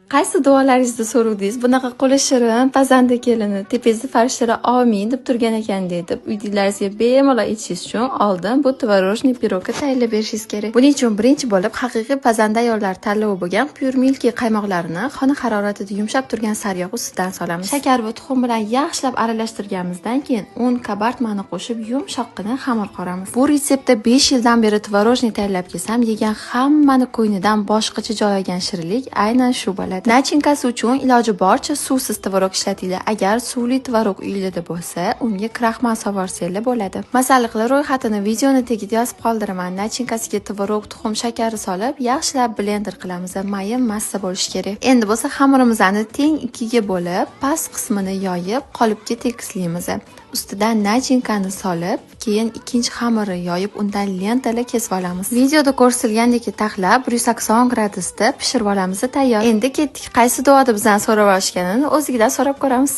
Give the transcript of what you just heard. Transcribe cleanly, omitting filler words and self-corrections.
Qaysi duolaringizda so'rovdingiz? Bunaqa qo'li shirin, pazanda kelini, tepangizda farishtalar amin deb turgan ekan deb uyingizga bemalol aytishingiz uchun oldin bu tvorожный pirogga tayyorlab berishingiz kerak. Buning uchun birinchi bo'lib haqiqiy pazanda ayollar tanlovi bo'lgan Pure Milky qaymoqlarini xona haroratida yumshab turgan sariyog' ustidan solamiz. Shakar va tuxum bilan yaxshilab aralashtirganimizdan keyin 10 kabartmani qo'shib yumshoqqina xamir qoramiz. Bu retseptda 5 yildan beri tvorожный tayyorlab kelsam, yegan hammani ko'ynidan boshqacha joy olgan shirinlik aynan shu bo'ladi. Nachinkasi uchun iloji boricha suvsiz tvorog ishlatinglar. Agar suvli tvorog uyingizda bo'lsa, unga kraxmal sovorsanglar bo'ladi. Masalliqlar ro'yxatini videoni tagida yozib qoldiraman. Nachinkasiga tvorog, tuxum, shakari solib, yaxshilab blender qilamiz. Mayin massa bo'lishi kerak. Endi bo'lsa xamirimizni teng ikkiga bo'lib, past qismini yoyib, qolipga tekislaymiz. Ustidan nachinkani solib, keyin ikkinchi xamirni yoyib, undan lentalar kesib olamiz. Videoda ko'rsatilgandek taxlab 180 gradusda pishirib olamiz. Tayyor. Endi ketdik. Qaysi duoda bizdan so'rab olishganini o'zigidan so'rab ko'ramiz.